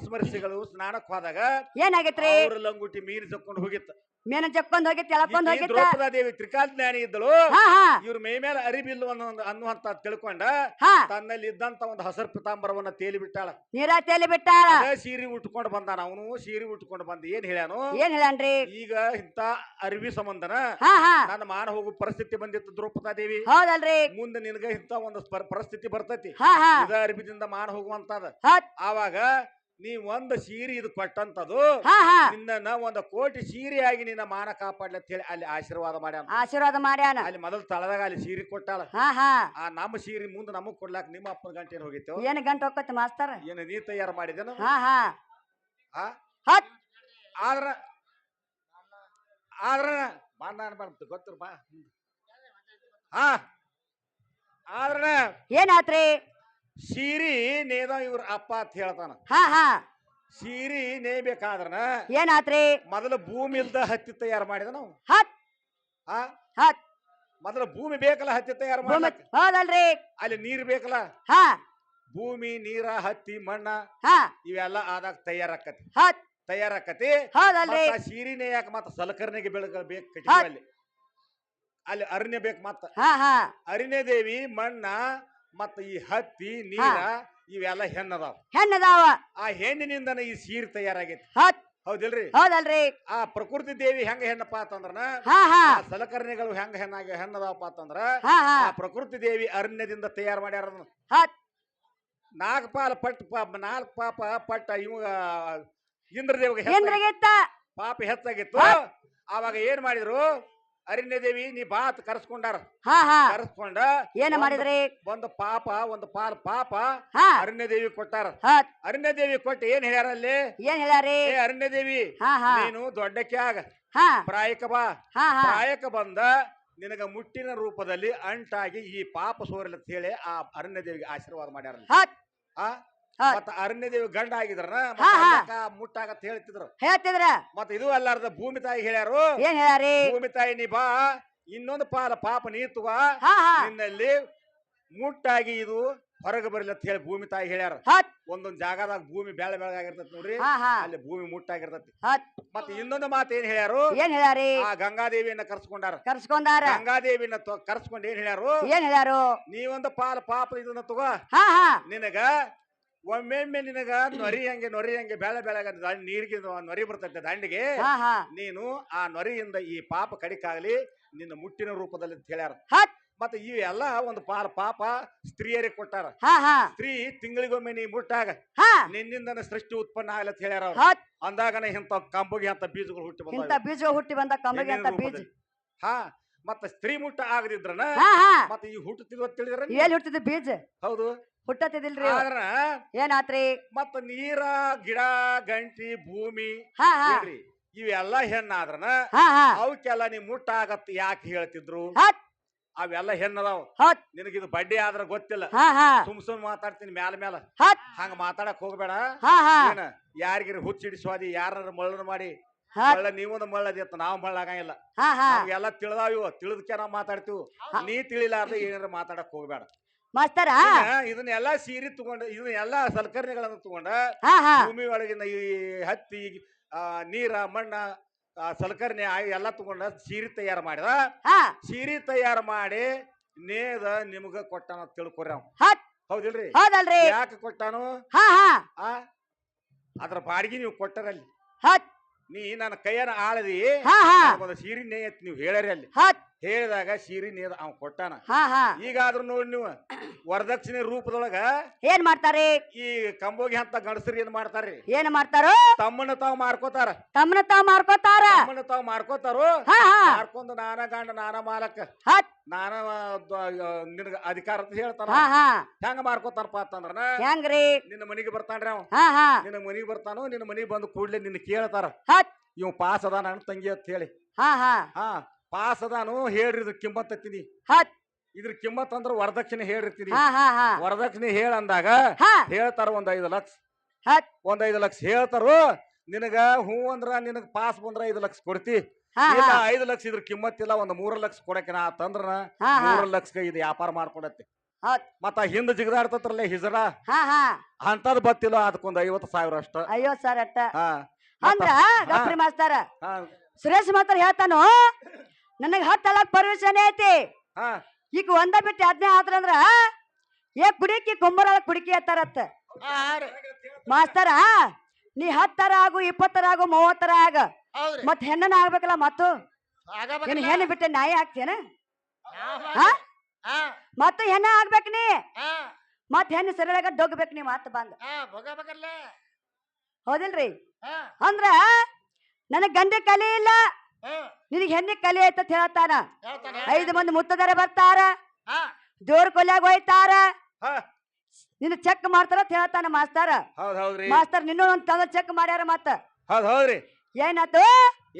ಸ್ನಾನಕ್ ಹೋದಾಗ ಏನಾಗೈತ್ರಿ ಅವ್ರ ಲಂಗುಟಿ ಮೀನು ಜಕ್ಕೊಂಡು ಹೋಗಿತ್ತ ಮೇನ ಜಕ್ಕೊಂಡ್ ಹೋಗಿ ತೆಳಕೊಂಡ್ ಈಕಿ ಹೋಗಿತ್ತ ದ್ರೌಪದಾದೇವಿ ತ್ರಿಕಾಲ ಜ್ಞಾನಿ ಇದ್ದಳು ಹಾ ಹಾ ಇವ್ರ ಮೈ ಮೇಲೆ ಅರಿಬಿಲ್ಲು ಅನ್ನುವಂತ ತಿಳ್ಕೊಂಡ ಹಾ ತನ್ನಲ್ಲಿ ಇದ್ದಂತ ಒಂದು ಹಸರು ಪಿತಾಂಬರವನ್ನ ತೇಲಿ ಬಿಟ್ಟಾಳ ನೀರ ತೇಲಿ ಬಿಟ್ಟಾಳ ಅದೇ ಸೀರೆ ಉಟ್ಕೊಂಡು ಬಂದಾನ ಅವನು ಸೀರೆ ಉಟ್ಕೊಂಡು ಬಂದ ಏನ್ ಹೇಳ್ಯಾನು ಏನ್ ಹೇಳನ್ರಿ ಈಗ ಇಂತ ಅರಿವಿ ಸಂಬಂಧನ ಹಾ ಹಾ ನನ್ನ ಮಾನ ಹೋಗೋ ಪರಿಸ್ಥಿತಿ ಬಂದಿತ್ತು ದ್ರೌಪದಾದೇವಿ ಹೌದಲ್ರಿ ಮುಂದೆ ನಿನಗ ಇಂತ ಒಂದು ಪರಿಸ್ಥಿತಿ ಬರ್ತೈತಿ ಹಾ ಹಾ ಇದ ಅರಿವಿದಿಂದ ಮಾನ ಹೋಗುವಂತದ ಹತ್ ಆವಾಗ ನೀ ಒಂದು ಸೀರೆ ಇದು ಕೊಟ್ಟಂತದು ಹಾ ಹಾ ನಿನ್ನ 1 ಕೋಟಿ ಸೀರೆಯಾಗಿ ನಿನ್ನ ಮಾನ ಕಾಪಾಡ್ಲಿ ಅಂತ ಹೇಳಿ ಅಲ್ಲಿ ಆಶೀರ್ವಾದ ಮಾಡ್ಯಾನ ಆಶೀರ್ವಾದ ಮಾಡ್ಯಾನ ಅಲ್ಲಿ ಮೊದಲು ತಳದಾಗ ಅಲ್ಲಿ ಸೀರೆ ಕೊಟ್ಟಾಳ ಹಾ ಹಾ ಆ ನಮ್ಮ ಸೀರೆ ಮುಂದೆ ನಮಗ್ ಕೊಡ್ಲಾಕ ನಿಮ್ಮ ಅಪ್ಪನ ಗಂಟೆ ಏನ್ ಹೋಗಿತ್ತು ಏನ್ ಗಂಟು ಹೋಗತ್ತ ಮಾಸ್ತರ ಏನು ನೀ ತಯಾರು ಮಾಡಿದೇನ ಹಾ ಹಾ ಆ ಹತ್ ಆದ್ರ ಆದ್ರ ಬಾಂಡ ಅನ್ಬಾರ್ದು ಗೊತ್ತಿರ ಬಾ ಹಾ ಆದ್ರ ಏನಾತ್ರಿ ಸೀರಿ ನೇದ ಇವ್ರ ಅಪ್ಪ ಅಂತ ಹೇಳ್ತಾನ ಹಾ ಹಾ ಸೀರಿ ನೇಯ್ಬೇಕಾದ್ರನ ಏನಾತ್ರಿ ಮೊದಲು ಭೂಮಿ ಇಲ್ದ ಹತ್ತಿ ತಯಾರು ಮಾಡಿದ ನಾವು ಹತ್ ಆ ಹತ್ ಮೊದಲು ಭೂಮಿ ಬೇಕಲ್ಲ ಹತ್ತಿ ತಯಾರು ಭೂಮಿ ಮಾಡ್ಲಕ್ಕ ಹೌದಲ್ರಿ ಅಲ್ಲಿ ನೀರ್ ಬೇಕಲ್ಲ ಹಾ ಭೂಮಿ ನೀರ ಹತ್ತಿ ಮಣ್ಣ ಹಾ ಇವೆಲ್ಲ ಆದಾಗ ತಯಾರಾಕತಿ ಹತ್ ತಯಾರಾಕತಿ ಹೌದಲ್ರಿ ಸೀರಿ ನೇಯಾಕ ಮತ್ತ ಸಲಕರಣೆಗೆ ಬೆಳಗ ಬೇಕು ಹಾ. ಅಲ್ಲಿ ಅಲ್ಲಿ ಅರಣ್ಯ ಬೇಕು ಮತ್ತ ಹಾ ಹಾ ಅರಣ್ಯ ದೇವಿ ಮಣ್ಣ ಮತ್ತ ಈ ಹತ್ತಿ ನೀರ ಇವೆಲ್ಲ ಹೆಣ್ಣದಾವ ಹೆಣ್ಣದಾವ ಆ ಹೆಣ್ಣಿನಿಂದನ ಈ ಸೀರೆ ತಯಾರಾಗೈತಿ ಹತ್ ಹೌದಿಲ್ರಿ ಹೌದಲ್ರಿ ಆ ಪ್ರಕೃತಿ ದೇವಿ ಹೆಂಗ ಹೆಣ್ಣಪ್ಪ ಅಂತಂದ್ರನ ಹಾ ಹಾ ಆ ಸಲಕರಣೆಗಳು ಹೆಂಗ ಹೆಣ್ಣದಾವಪ್ಪ ಅಂತಂದ್ರ ಹಾ ಹಾ ಆ ಪ್ರಕೃತಿ ದೇವಿ ಅರಣ್ಯದಿಂದ ತಯಾರು ಮಾಡ್ಯಾರ ಅದನ್ನ. ಹತ್ 4 ಪಾಲ ಪಟ್ಟು 4 ಪಾಪ ಪಟ್ಟ ಇವ ಇಂದ್ರದೇವಿಗೆ ಏನ್ರಿಗಿತ್ತ ಪಾಪ ಹೆಚ್ಚಾಗಿತ್ತು ಆವಾಗ ಏನ್ ಮಾಡಿದ್ರು ಅರಣ್ಯ ದೇವಿ ನೀ ಬಾ ಅಂತ ಕರ್ಸ್ಕೊಂಡಾರ ಹಾ ಹಾ ಕರ್ಸ್ಕೊಂಡ ಏನ ಮಾಡಿದ್ರಿ ಒಂದು ಪಾಲ್ ಪಾಪ ಹಾ ಅರಣ್ಯ ದೇವಿ ಕೊಟ್ಟಾರ ಹತ್ ಅರಣ್ಯ ದೇವಿ ಕೊಟ್ಟು ಏನ್ ಹೇಳ್ಯಾರ ಅಲ್ಲಿ ಏನ್ ಹೇಳ್ಯಾರಿ ಏ ಅರಣ್ಯ ದೇವಿ ಹಾ ಹಾ ನೀನು ದೊಡ್ಡಕ್ಕೆ ಆಗ ಹಾ ಪ್ರಾಯಕ ಬಾ ಹಾ ಹಾ ಪ್ರಾಯಕ ಬಂದ ನಿನಗ ಮುಟ್ಟಿನ ರೂಪದಲ್ಲಿ ಅಂಟಾಗಿ ಈ ಪಾಪ ಸೋರಲಿ ಅಂತ ಹೇಳಿ ಆ ಅರಣ್ಯ ದೇವಿಗೆ ಆಶೀರ್ವಾದ ಮಾಡ್ಯಾರ ಹತ್ ಆ ಹತ್ ಮತ್ತ ಅರಣ್ಯ ದೇವಿ ಗಂಡ ಆಗಿದ್ರನ ಹಾ, ಹಾ. ಮುಟ್ಟಾಗತ್ ಹೇಳ್ತಿದ್ರು ಹೇಳ್ತಿದ್ರ ಮತ್ತ ಇದು ಅಲ್ಲಾರ್ದ ಭೂಮಿ ತಾಯಿ ಹೇಳ್ಯಾರು ಏನ್ ಹೇಳ್ಯಾರಿ ಭೂಮಿ ತಾಯಿ ನೀ ಬಾ ಇನ್ನೊಂದು ಪಾಪ ನೀ ತಗೋ ಹಾ ಹಾ ನಿನ್ನಲ್ಲಿ ಮುಟ್ಟಾಗಿ ಇದು ಹೊರಗೆ ಬರಲಿ ಅಂತ ಹೇಳಿ ಭೂಮಿ ತಾಯಿ ಹೇಳ್ಯಾರ ಹತ್ ಒಂದೊಂದ್ ಜಾಗದಾಗ ಭೂಮಿ ಬೆಳಗಾಗಿರ್ತೈತಿ ನೋಡ್ರಿ ಹಾ ಹಾ ಅಲ್ಲಿ ಭೂಮಿ ಮುಟ್ಟಾಗಿರ್ತೈತಿ ಹತ್ ಮತ್ತೆ ಇನ್ನೊಂದು ಮಾತು ಏನ್ ಹೇಳ್ಯಾರು ಏನ್ ಹೇಳ್ಯಾರಿ ಆ ಗಂಗಾದೇವಿಯನ್ನ ಕರ್ಸ್ಕೊಂಡಾರ ಕರ್ಸ್ಕೊಂಡಾರ ಗಂಗಾದೇವಿಯನ್ನ ಕರ್ಸ್ಕೊಂಡ್ ಏನ್ ಹೇಳ್ಯಾರು ಏನ್ ಹೇಳ್ಯಾರು ನೀವೊಂದು ಪಾಪ ಇದನ್ನ ತಗೋ ಹಾ ಹಾ ನಿನಗ ಒಮ್ಮೆಮ್ಮೆ ನಿನಗ ನೊರಿ ಹಂಗೆ ಬೆಳಗ ನೀರಿಗೆ ನೊರಿ ಬರ್ತೈತೆ ದಂಡಿಗೆ ಹಾ ಹಾ ನೀನು ಆ ನೊರಿಯಿಂದ ಈ ಪಾಪ ಕಡಿಕಾಗ್ಲಿ ನಿನ್ನ ಮುಟ್ಟಿನ ರೂಪದಲ್ಲಿ ಅಂತ ಹೇಳ್ಯಾರ ಹತ್ ಮತ್ತೆ ಇವೆಲ್ಲ ಒಂದು ಪಾಪ ಸ್ತ್ರೀಯರಿಗೆ ಕೊಟ್ಟಾರ ಹಾ ಹಾ ಸ್ತ್ರೀ ತಿಂಗಳಿಗೊಮ್ಮೆ ನೀ ಮುಟ್ಟಾಗ ಹಾ ನಿನ್ನಿಂದ ಸೃಷ್ಟಿ ಉತ್ಪನ್ನ ಆಗ್ಲಿ ಅಂತ ಹೇಳ್ಯಾರ ಅವ್ರು. ಹತ್ ಅಂದಾಗನ ಇಂತ ಕಂಬಗಿ ಅಂತ ಬೀಜಗಳು ಹುಟ್ಟಿ ಇಂತ ಬಂದ ಬೀಜ ಹುಟ್ಟಿ ಬಂದ ಕಮ್ಮಿಗೆ ಅಂತ ಬೀಜ ಹಾ ಮತ್ತ ಸ್ತ್ರೀ ಮುಟ್ಟ ಆಗದಿದ್ರನ ಹಾ ಹಾ ಮತ್ತೆ ಈ ಹುಟ್ಟುತ್ತಿದ್ವ ತಿಳಿದ್ರ ಎಲ್ಲಿ ಹುಟ್ಟಿದ ಬೀಜ ಹೌದು ಹುಟ್ಟತಿದಿಲ್ರಿ ಆದ್ರ ಏನಾತ್ರಿ ಮತ್ತ ನೀರ ಗಿಡ ಗಂಟಿ ಭೂಮಿ ಹಾ ಹಾ ಹೇಳ್ರಿ ಇವೆಲ್ಲ ಹೆಣ್ಣಾದ್ರನ ಹಾ ಹಾ ಅವಕ್ಕೆಲ್ಲ ನೀ ಮುಟ್ಟಾಗತ್ ಯಾಕೆ ಹೇಳ್ತಿದ್ರು ಹತ್ ಅವೆಲ್ಲ ಹೆಣ್ಣದಾವ್ ಹತ್ ನಿನಗಿದು ಬಡ್ಡಿ ಆದ್ರ ಗೊತ್ತಿಲ್ಲ ಹಾ ಹಾ ಸುಮ್ ಮಾತಾಡ್ತೀನಿ ಮ್ಯಾಲ ಹತ್ ಹಂಗ ಮಾತಾಡಕ್ ಹೋಗ್ಬೇಡ ಹಾ ಹಾ ಏನ ಯಾರಿಗಿರಿ ಹುಚ್ಚಿಡಿಸ್ವಾದಿ ಯಾರ ಮಳ್ಳನ ಮಾಡಿ ಹತ್ ಮಳ್ಳ ನೀವೊಂದು ಮಳ್ಳದಿತ್ತ ನಾವು ಮಳ್ಳಾಗಂಗಿಲ್ಲ ಹಾ ಹಾ ನಮ್ಗೆಲ್ಲ ತಿಳಿದಾವ ಇವ ತಿಳಿದಕ್ಕೆ ನಾವ್ ಮಾತಾಡ್ತೀವಿ ನೀ ತಿಳಿಲಾರ್ದ ಏನಾರ ಮಾತಾಡಕ್ ಹೋಗ್ಬೇಡ ಮಾಸ್ತರ ಇದನ್ನೆಲ್ಲ ಸೀರೆ ತಗೊಂಡ ಇದನ್ನೆಲ್ಲ ಸಲಕರಣೆಗಳನ್ನ ತಗೊಂಡ ಹಾ ಹಾ ಭೂಮಿ ಒಳಗಿನ ಈ ಹತ್ತಿ ನೀರ ಮಣ್ಣ ಸಲಕರಣೆ ಎಲ್ಲ ತಗೊಂಡ ಸೀರೆ ತಯಾರು ಮಾಡಿದ ಹಾ ಸೀರೆ ತಯಾರು ಮಾಡಿ ನೇದ ನಿಮ್ಗ ಕೊಟ್ಟಾನ ತಿಳ್ಕೊರಿ ಅವ್ ಹತ್ ಹೌದಿಲ್ರಿ ಹೌದಲ್ರಿ ಯಾಕೆ ಕೊಟ್ಟಾನು ಹಾ ಹಾ ಆ ಅದ್ರ ಬಾಡಿಗೆ ನೀವು ಕೊಟ್ಟರಲ್ಲಿ ಹತ್ ನೀ ನನ್ನ ಕೈಯನ್ನ ಆಳದಿ ಹಾ ಹಾ ಒಂದು ಸೀರೆ ನೇಯತ್ ನೀವು ಹೇಳ್ಯಾರಿ ಅಲ್ಲಿ ಹತ್ ಹೇಳಿದಾಗ ಸೀರೆ ನೇದ ಅವ್ ಕೊಟ್ಟಾನ ಹಾ ಹಾ ಈಗಾದ್ರೂ ನೋಡಿ ನೀವು ವರದಕ್ಷಿಣೆ ರೂಪದೊಳಗ ಏನ್ ಮಾಡ್ತಾರಿ ಈ ಕಂಬೋಗಿ ಅಂತ ಗಂಡಸರು ಏನ್ ಮಾಡ್ತಾರ್ರಿ ಏನ್ ಮಾಡ್ತಾರೋ ತಮ್ಮನ್ನ ತಾವ್ ಮಾರ್ಕೋತಾರ ತಮ್ಮನ ತಾವ್ ಮಾರ್ಕೋತಾರ ತಮ್ಮನ್ನ ತಾವ್ ಮಾರ್ಕೋತಾರೋ ಹಾ ಹಾ ಮಾರ್ಕೊಂಡ್ ನಾನ ಗಂಡ ನಾನ ಮಾಲಕ ಹತ್ ನಾನ ನಿನಗ ಅಧಿಕಾರ ಅಂತ ಹೇಳ್ತಾನ ಹಾ ಹಾ ಹೆಂಗ ಮಾರ್ಕೋತಾನಪ್ಪ ಅಂತಂದ್ರ ಹೆಂಗ್ರಿ ನಿನ್ನ ಮನಿಗೆ ಬರ್ತಾನ್ರಿ ಅವ ಹಾ ಹಾ ನಿನ್ನ ಮನಿಗೆ ಬರ್ತಾನೋ ನಿನ್ನ ಮನಿಗೆ ಬಂದು ಕೂಡ್ಲೆ ನಿನ್ನ ಕೇಳ್ತಾರ ಹತ್ ಇವ್ ಪಾಸ್ ಅದಾನ ನನ್ನ ತಂಗಿ ಅಂತ ಹೇಳಿ ಹಾ ಹಾ ಹಾ ಪಾಸ್ ಅದಾನು ಹೇಳ್ರಿ ಇದ್ರ ಕಿಮ್ಮತ್ ಹತ್ತೀನಿ ಹತ್ ಇದ್ರ ಕಿಮ್ಮತ್ ಅಂದ್ರ ವರದಕ್ಷಿಣೆ ಹೇಳಿರ್ತೀನಿ ಹಾ ಹಾ ಹಾ ವರದಕ್ಷಿಣೆ ಹೇಳ ಅಂದಾಗ ಹಾ ಹೇಳ್ತಾರ ಒಂದ್ 5 ಲಕ್ಷ ಹತ್ ಒಂದ್ 5 ಲಕ್ಷ ಹೇಳ್ತಾರು ನಿನಗ ಹೂ ಅಂದ್ರ ನಿನಗ ಪಾಸ್ ಬಂದ್ರ 5 ಲಕ್ಷ ಕೊಡ್ತಿ ಹಾ ಇಲ್ಲ ಹಾ 5 ಲಕ್ಷ ಇದ್ರ ಕಿಮ್ಮತ್ ಇಲ್ಲ ಒಂದ್ 3 ಲಕ್ಷ ಕೊಡಕಿನ ಆತಂದ್ರ ಹಾ ಹಾ 3 ಲಕ್ಷ ಇದು ವ್ಯಾಪಾರ ಮಾಡ್ಕೊಡತ್ತೆ ಹತ್ ಮತ್ತ ಹಿಂದ ಜಿಗದಾಡ್ತತ್ರಲ್ಲ ಹಿಜರ ಹಾ ಹಾ ಅಂತದ್ ಬತ್ತಿಲ್ಲ ಅದಕ್ಕೊಂದ್ 50,000 ಅಷ್ಟ ಅಯ್ಯೋ ಸರ್ ಅಟ್ಟ ಹಾ ಅಂದ್ರ ಡಾಕ್ಟ್ರಿ ಮಾಸ್ತಾರ ಹಾ ಸುರೇಶ್ ಮಾತ್ರ ಹೇಳ್ತಾನು ನನಗ್ 10 ಲಕ್ಷ ಪರ್ಮಿಷನ್ ಐತಿ ಹಾ ಈಗ ಒಂದ ಬಿಟ್ಟು 15 ಆದ್ರಂದ್ರ ಏ ಕುಡಿಕಿ ಕುಂಬರ ಕುಡಿಕಿ ಅತ್ತಾರತ್ತ ಮಾಸ್ತರ ನೀ 10 ಆಗು 20 ಆಗು 30 ಆಗ ಹೌದ್ರಿ ಮತ್ ಹೆಣ್ಣನ ಆಗ್ಬೇಕಲ್ಲ ಮತ್ತು ಏನ್ ಹೆಣ್ಣು ಬಿಟ್ಟೆ ನಾಯಿ ಆಗ್ತೇನ ಹಾ ಮತ್ತ ಹೆಣ್ಣ ಆಗ್ಬೇಕ್ ನೀ ಮತ್ ಹೆಣ್ಣು ಸರಿಯಾಗ ಡೊಗ್ಬೇಕ್ ನೀ ಮತ್ ಬಂದ್ ಹೌದಿಲ್ರಿ ಅಂದ್ರ ನನಗ್ ಗಂಡ ಕಲಿ ಇಲ್ಲ ನಿನಗ್ ಹೆಣ್ಣಿಗೆ ಕಲಿ ಐತ ಹೇಳ್ತಾನ 5 ಮಂದಿ ಮುತ್ತದಾರ ಬರ್ತಾರ ದೇವ್ರ ಕೊಲ್ಯಾಗ ಹೋಯ್ತಾರ ಹಾ ನಿನ್ನ ಚೆಕ್ ಮಾಡ್ತಾರ ಅಂತ ಹೇಳ್ತಾನ ಮಾಸ್ತರ ಹೌದ್ ಹೌದ್ರಿ ಮಾಸ್ತರ್ ನಿನ್ನೂ ಒಂದ್ ತಂದ ಚೆಕ್ ಮಾಡ್ಯಾರ ಮತ್ತ ಹೌದ್ ಹೌದ್ರಿ ಏನಾತು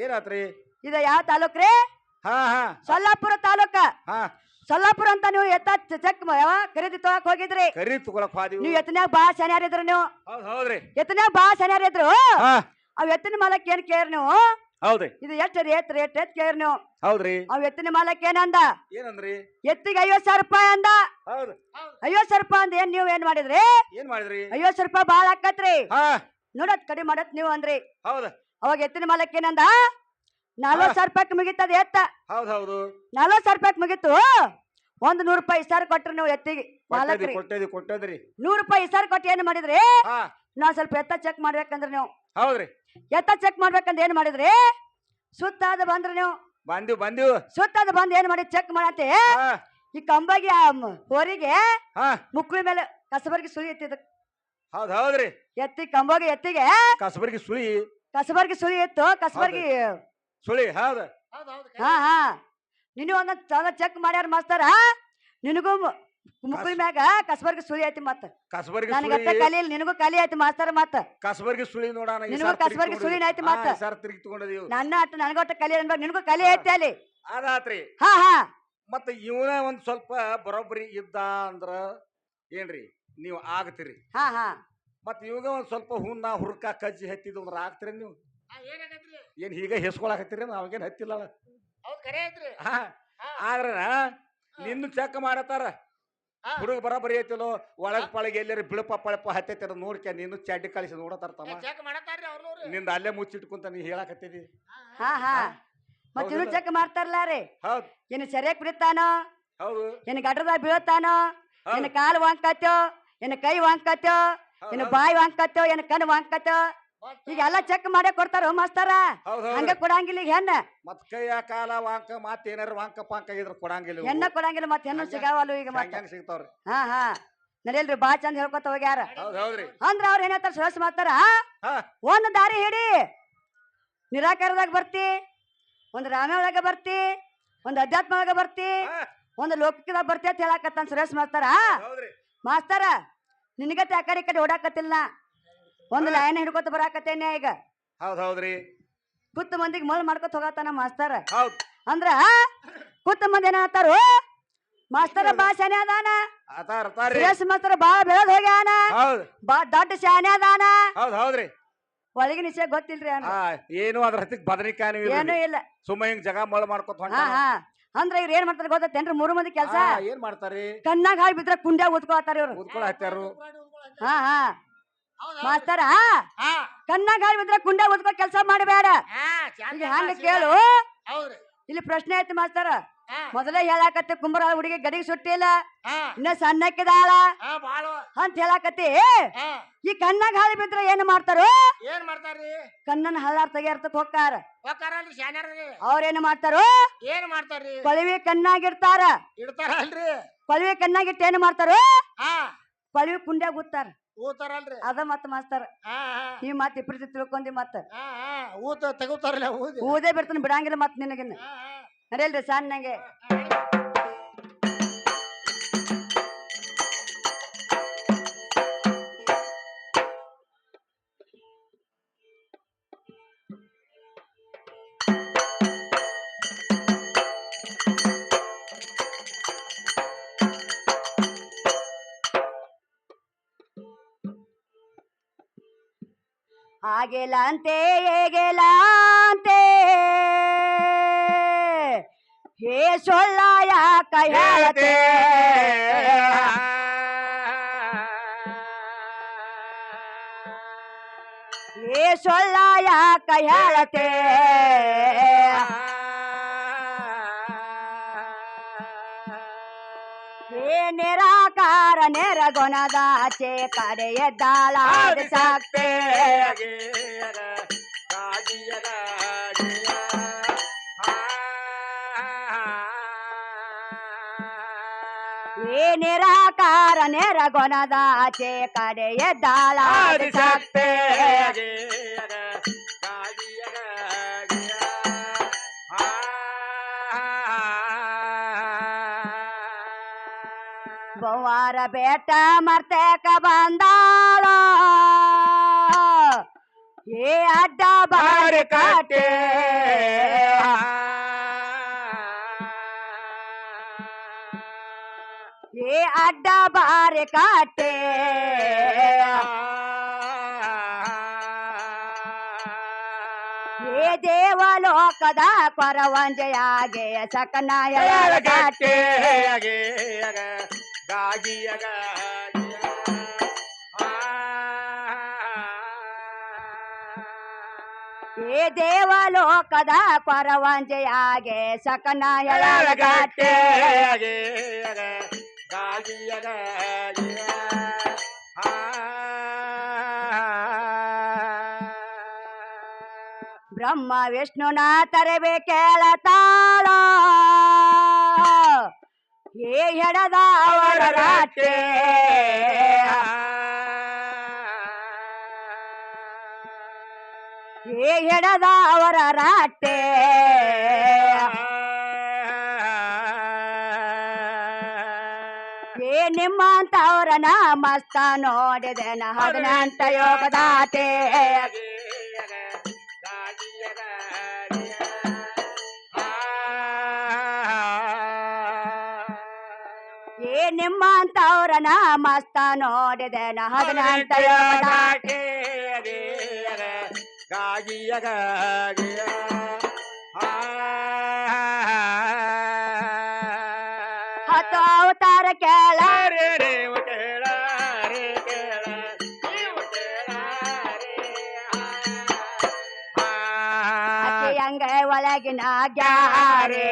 ಏನಾತ್ರಿ ಇದ ಯಾವ ತಾಲೂಕ್ರಿ ಹಾ ಹಾ ಸೊಲ್ಲಾಪುರ ತಾಲೂಕ ಹಾ ಸೊಲ್ಲಾಪುರ ಅಂತ ನೀವು ಎತ್ತ ಚೆಕ್ ಖರೀದಿ ತಗೋಕ್ ಹೋಗಿದ್ರಿ ಕರಿ ತಗೊಳಕ್ ಹೋದಿವಿ ನೀವ್ ಎತ್ತನ್ಯಾಗ ಬಾಳ ಶನಿಯಾರ ಇದ್ರು ನೀವು ಹೌದ್ ಹೌದ್ರಿ ಎತ್ತನ್ಯಾಗ ಬಾಳ ಶನಿಯಾರ ಇದ್ರು ಹಾ ಅವ್ ಎತ್ತಿನ ಮಾಲಕ್ ಏನ್ ಕೇರ್ ನೀವು ಹೌದ್ರಿ ಇದು ಎಷ್ಟ್ ರೇಟ್ ಕೇರ್ ನೀವು ಹೌದ್ರಿ ಅವ್ ಎತ್ತಿನ ಮಾಲಕ್ ಏನಂದ ಏನಂದ್ರಿ ಎತ್ತಿಗೆ 50,000 ರೂಪಾಯಿ ಅಂದ ಹೌದ್ 50,000 ರೂಪಾಯಿ ಅಂದ ಏನ್ ನೀವ್ ಏನ್ ಮಾಡಿದ್ರಿ ಏನ್ ಮಾಡಿದ್ರಿ 50,000 ರೂಪಾಯಿ ಬಾಳ ಆಕತ್ರಿ ಹಾ ನೋಡತ್ ಕಡಿಮೆ ಮಾಡತ್ ನೀವು ಅಂದ್ರಿ ಹೌದ್ ಅವಾಗ ಎತ್ತಿನ ಮಾಲಕ್ ಏನಂದ 40,000 ರೂಪಾಯಿ ಮುಗಿತದ ಎತ್ತ ಹೌದ್ ಹೌದು 40,000 ರೂಪಾಯಿ ಮುಗಿತು ಒಂದ್ 100 ರೂಪಾಯಿ ಇಸಾರ್ ಕೊಟ್ರಿ ನೀವು ಎತ್ತಿಗೆ ಮಾಲಕ್ರಿ ಕೊಟ್ಟದ್ರಿ 100 ರೂಪಾಯಿ ಇಸಾರ್ ಕೊಟ್ಟು ಏನ್ ಮಾಡಿದ್ರಿ ಹಾ ನಾವ್ ಸ್ವಲ್ಪ ಎತ್ತ ಚೆಕ್ ಮಾಡ್ಬೇಕಂದ್ರ ನೀವು ಹೌದ್ರಿ ಎತ್ತ ಚೆಕ್ ಮಾಡ್ಬೇಕಂತ ಏನ್ ಮಾಡಿದ್ರಿ ಸುತ್ತಾದ ಬಂದ್ರಿ ನೀವು ಬಂದಿವ್ ಸುತ್ತಾದ ಬಂದ್ ಏನ್ ಮಾಡಿ ಚೆಕ್ ಮಾಡತ್ತೆ ಹಾ ಈ ಕಂಬಾಗಿ ಹೋರಿಗೆ ಹಾ ಮುಕ್ಕಳಿ ಮೇಲೆ ಕಸಬರ್ಗಿ ಸುಳಿ ಎತ್ತಿದ ಹೌದ್ ಹೌದ್ರಿ ಎತ್ತಿ ಕಂಬೋಗಿ ಎತ್ತಿಗೆ ಕಸಬರ್ಗಿ ಸುಳಿ ಕಸಬರ್ಗಿ ಸುಳಿ ಇತ್ತು ಕಸಬರ್ಗಿ ಸುಳಿ ಹೌದ್ ಹಾ ಹಾ ನಿನ್ನ ಒಂದ್ ಚೆಕ್ ಮಾಡ್ಯಾರ ಮಾಸ್ತಾರ ನಿನಗೂ ಮುಕ್ಕಳಿ ಮ್ಯಾಗ ಕಸಬರ್ಗಿ ಸುಳಿ ಐತಿ ಮತ್ತ ಕಸಬರ್ಗಿ ನನಗತ್ತ ಸುಳಿ ಕಲಿ ಇಲ್ಲ ನಿನಗೂ ಕಲಿ ಐತಿ ಮಾಸ್ತಾರ ಮತ್ತ ಕಸಬರ್ಗಿ ಸುಳಿ ನೋಡೋಣ ನಿನಗೂ ಕಸಬರ್ಗಿ ಸುಳಿನ ಐತಿ ಮತ್ತ ಸರ್ ತಿರುಗಿ ತಗೊಂಡದೀವ್ ನನ್ನ ಅಟ್ಟ ನನಗೊಟ್ಟ ಕಲಿ ಅನ್ಬೇಕು ನಿನಗೂ ಕಲಿ ಐತಿ ಅಲ್ಲಿ ಅದಾತ್ರಿ ಹಾ ಹಾ ಮತ್ತ ಇವನ ಒಂದ್ ಸ್ವಲ್ಪ ಬರೋಬ್ಬರಿ ಇದ್ದ ಅಂದ್ರ ಏನ್ರಿ ನೀವು ಆಗ್ತೀರಿ ಹಾ ಹಾ ಮತ್ ಇವಾಗ ಒಂದ್ ಸ್ವಲ್ಪ ಹುಣ್ಣ ಹುರ್ಕ ಕಜ್ಜಿ ಹತ್ತಿದ್ ಅಂದ್ರ ಆಗ್ತೀರಿ ನೀವು ಏನ್ ಹೀಗ ಹೆಸ್ಕೊಳಕತ್ತೀರಿ ನಾವಾಗೇನ್ ಹತ್ತಿಲ್ಲ ಹಾ ಆದ್ರ ನಿನ್ನ ಚೆಕ್ ಮಾಡತಾರ ಹುಡುಗ ಬರೋಬ್ಬರಿ ಐತಿಲೋ ಒಳಗ್ ಪಳಗ್ ಎಲ್ಲಾರು ಬಿಳಪ ಪಳಪ ಹತ್ತೈತಿ ನೋಡ್ಕ ನೀನು ಚಡ್ಡಿ ಕಳಿಸಿ ನೋಡತಾರ ತಮ್ಮ ನಿಂದ ಅಲ್ಲೇ ಮುಚ್ಚಿಟ್ಕೊಂತ ನೀ ಹೇಳಕತ್ತಿದಿ ಹಾ ಹಾ ಮತ್ ಇನ್ನು ಚೆಕ್ ಮಾಡ್ತಾರಲ್ಲ ರೀ ಹೌದ್ ಏನ್ ಸರಿಯಾಗಿ ಬಿಡುತ್ತಾನೋ ಹೌದು ಏನ್ ಗಡ್ರದಾಗ ಬೀಳತಾನೋ ಏನ್ ಕಾಲು ವಾಂಕತ್ತೋ ಏನ್ ಕೈ ವಾಂಕತ್ತೋ ಏನ್ ಬಾಯಿ ವಾಂಕತ್ತೋ ಏನ್ ಕಣ್ಣು ವಾಂಕತ್ತೋ ಈಗ ಎಲ್ಲಾ ಚೆಕ್ ಮಾಡೇ ಕೊಡ್ತಾರ ಮಾಸ್ತಾರ ಹಂಗ ಕೊಡಂಗಿಲ್ಲ ಈಗ ಹೆಣ್ಣ ಮತ್ ಕೈಯ ಕಾಲ ವಾಂಕ ಮತ್ ಏನಾರ ವಾಂಕ ಪಾಂಕ ಇದ್ರ ಕೊಡಂಗಿಲ್ಲ ಇವು. ಹೆಣ್ಣ ಕೊಡಂಗಿಲ್ಲ ಮತ್ ಹೆಣ್ಣು ಸಿಗಾವಲ್ಲ ಈಗ ಮತ್ತೆ ಹಂಗ್ಯಾಂಗ್ ಸಿಗ್ತಾವ್ರಿ ಹಾ ಹಾ ನಡಿಯಲ್ರಿ ಬಾ ಚಂದ ಹೇಳ್ಕೊತ ಹೋಗ್ಯಾರ ಹೌದ್ ಹೌದ್ರಿ ಅಂದ್ರ ಅವ್ರ ಏನ್ ಹೇಳ್ತಾರ ಸುರೇಶ್ ಮಾಸ್ತಾರ ಹಾ ಒಂದ್ ದಾರಿ ಹಿಡಿ ನಿರಾಕಾರದಾಗ ಬರ್ತಿ ಒಂದ್ ರಾಮಾಯಣದಾಗ ಬರ್ತಿ ಒಂದ್ ಅಧ್ಯಾತ್ಮ ಒಳಗ ಬರ್ತಿ ಒಂದ್ ಲೌಕಿಕದಾಗ ಬರ್ತಿ ಅಂತ ಹೇಳಕತ್ತಾನ ಸುರೇಶ್ ಮಾಸ್ತಾರ ಹೌದ್ರಿ ಮಾಸ್ತಾರ ನಿನಗತ್ತೆ ಆ ಕಡೆ ಓಡಾಕತ್ತಿಲ್ಲ ಒಂದ್ ಲೈನ್ ಹಿಡ್ಕೊತ ಬರಾಕತ್ತೇನೆ ಈಗ ಹೌದ್ ಹೌದ್ರಿ ಕುತ್ತ ಮಂದಿಗೆ ಮಳ್ ಮಾಡ್ಕೊತ ಹೋಗತ್ತಾನ ಮಾಸ್ತಾರ ಹೌದ್ ಅಂದ್ರ ಕುತ್ತ ಮಂದಿ ಏನಾತಾರು ಮಾಸ್ತರ ಬಾ ಶಾನೆ ಅದಾನ ಅತಾರ್ರಿ ಸುರೇಶ್ ಮಾಸ್ತರ ಬಾಳ ಬೆಳದ್ ಹೋಗ್ಯಾನ ಹೌದ್ ಬಾ ದೊಡ್ಡ ಶಾನೆ ಅದಾನ ಹೌದ್ ಹೌದ್ರಿ ಒಳಗಿನ ವಿಷಯ ಗೊತ್ತಿಲ್ರಿ ಅಣ್ಣ ಏನು ಅದ್ರ ಹತ್ತಿಕ್ ಬದನಿಕಾಯಿ ಏನೂ ಇಲ್ಲ ಸುಮ್ಮ ಹಿಂಗ್ ಜಗ ಮಳ್ ಮಾಡ್ಕೊತ ಹೊಂಟ ಹಾ ಹಾ ಅಂದ್ರ ಇವ್ರ ಏನ್ ಮಾಡ್ತಾರ ಗೊತ್ತೇನ್ರಿ 3 ಮಂದಿ ಕೆಲ್ಸ ಏನ್ ಮಾಡ್ತಾರಿ ಕಣ್ಣಾಗ ಹಾಳ್ ಬಿದ್ರ ಕುಂಡ್ಯಾಗ ಉತ್ಕೊತಾರ ಇವ್ರು ಕೂತ್ಕೊಳ ಹತ್ತಾರು ಹಾ ಹಾ ಮಾಸ್ತರ ಹಾ ಕಣ್ಣಾಗ ಹಾಳು ಬಿದ್ರೆ ಕುಂಡೆ ಓದ್ಕೋ ಕೆಲಸ ಮಾಡಬೇಡ. ಹಾ ಚಂದ ಈಗ ಹಂಗ ಕೇಳು. ಹೌದ್ರಿ. ಇಲ್ಲಿ ಪ್ರಶ್ನೆ ಐತಿ ಮಾಸ್ತರ. ಹಾ ಮೊದಲೇ ಹೇಳಾಕತ್ತೆ ಕುಂಬರ ಹುಡುಗಿ ಗಡಿಗೆ ಸುಟ್ಟಿಲ್ಲ, ಹಾ ಇನ್ನ ಸಣ್ಣಕ್ಕಿದಾಳ ಹಾ ಬಾಳ ಅಂತ ಹೇಳಾಕತ್ತಿ. ಹಾ ಈ ಕಣ್ಣಾಗ ಹಾಳು ಬಿದ್ರೆ ಏನ್ ಮಾಡ್ತಾರೋ? ಏನ್ ಮಾಡ್ತಾರ್ರಿ? ಕಣ್ಣನ್ನ ಹಳ್ಳಾರ್ ತೆಗಿಯರ್ತಕ್ ಹೋಗ್ತಾರ. ಹೋಗ್ತಾರಲ್ರಿ ಶಾನ್ಯಾರ್ರಿ. ಅವ್ರೇನ್ ಮಾಡ್ತಾರೋ? ಏನ್ ಮಾಡ್ತಾರ್ರಿ? ಕೊಳವಿ ಕಣ್ಣಾಗಿರ್ತಾರ. ಇಡ್ತಾರಲ್ರಿ. ಕೊಳವಿ ಕಣ್ಣಾಗಿಟ್ಟು ಏನ್ ಮಾಡ್ತಾರೋ? ಹಾ ಕೊಳವಿ ಕುಂಡ್ಯಾಗ ಊತಾರ. ಊತಾರಲ್ರಿ. ಅದ ಮತ್ತ ಮಾಸ್ತರ ಹಾ ಹಾ ಈ ಮತ್ ಇಪ್ರೀತಿ ತಿಳ್ಕೊಂಡಿ ಮತ್ತ ಹಾ ಹಾ ಊತ ತೆಗುತ್ತಾರಲ್ಲ ಊದಿ. ಊದೇ ಬಿಡ್ತಾನ ಬಿಡಂಗಿಲ್ಲ ಮತ್ ನಿನಗಿನ್ನ ಹಾ ಹಾ ನಡಿಯಲ್ರಿ ಸಣ್ಣಗೆ. ಆಗಿಲ್ಲ ಅಂತೆ ಹೇಗಿಲ್ಲ ಅಂತೆ ಹೇ ಸೊಳ್ಳ ಯಾಕ ಹೇಳತೆ ಹೇ ಸೊಳ್ಳ ಯಾಕ ಹೇಳತೆ ಹೇ ನಿರಾಕಾರ ನೆರಗೊಣದಾಚೆ ಕಡೆ ಎದ್ದಾಳಾದ ಸಾಕ್ತೆ ಹೇ ನಿರಾಕಾರ ನೆರಗೊಣದಾಚೆ ಕಡೆ ಎದ್ದಾಳಾದ ಸಾಕ್ತೆ ಬೊವ್ವಾರ ಬೆಟ್ಟ ಮರ್ತಕ ಬಂದಾಳ ಏ ಅಡ್ಡ ಬಾರಿ ಕಾಟೆ ಏ ಅಡ್ಡ ಬಾರಿ ಕಾಟೆ ಏ ದೇವಲೋಕದ ಕೊರವಂಜೆಯಾಗೆ ಸಕನಾಯ ಗಾಟೆ ಏ ದೇವಲೋಕದ ಕೊರವಂಜೆಯಾಗೆ ಸಕನಾಯ ಗಾಟೆ ಬ್ರಹ್ಮ ವಿಷ್ಣುನ ತರಬೆ ಕೇಳತಾಳ ಏ ಹೆಡದ ಅವರ ರಾಟೆ ಏ ಹೆಡದ ಅವರ ರಾಟೆ ಏ ನಿಮ್ಮಂತವ್ರನ ಮಸ್ತ ನೋಡಿದೆನ ಹದಿನೆಂಟ ಯೋಗದಾಟೆ ಏ ನಿಮ್ಮಂತವ್ರನ ಮಸ್ತ ನೋಡಿದೆನ ಹದಿನೆಂಟ ಯೋಗದಾಟೆ ಹತ್ತು ಅವತಾರ ಕೇಳ ಹಂಗ ಒಳಗಿನ ಗ್ಯಾರೆ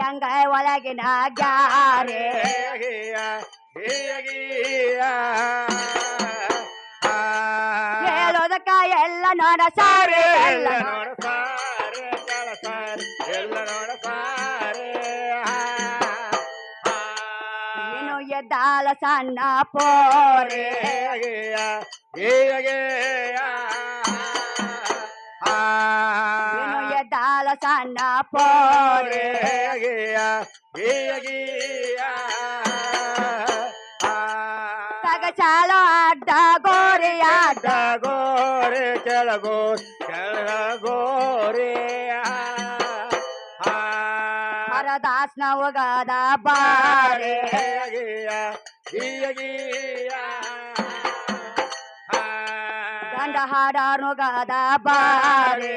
ಹಂಗ ಒಳಗಿನ ಗ್ಯಾರೆ ಹೇಳೋದಕ್ಕ ಎಲ್ಲ ನೋಡ ಸಾರೆ ಎಲ್ಲ ನೋಡ ನೀನು ಎದ್ದಾಳ ಸಣ್ಣ ಪೋರೆ ನೀನು ಎದ್ದಾಳ ಸಣ್ಣ ಪೋರೆ ತಗಚಾಲೋ ಅಡ್ಡ ಗೋರಿ ಅಡ್ಡ ಗೋರೆ ಕೆಳಗೋರೆ ಹರದಾಸ್ನ ಒಗದ ಬಾರೆ ಗಂಡ ಹಾಡಾನುಗದ ಬಾರೆ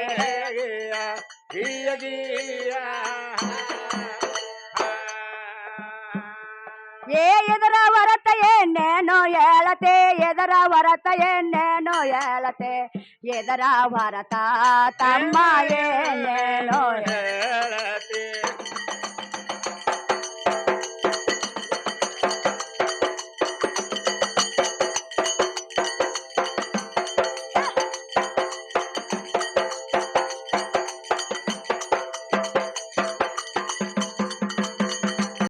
ಎದರ ಹೊರತ ಏನೇನೋ ಹೇಳತೆ ಎದರ ಹೊರತ ಏನೇನೋ ಹೇಳತೆ ಎದರ ಹೊರತ ತಮ್ಮ ಏನೇನೋ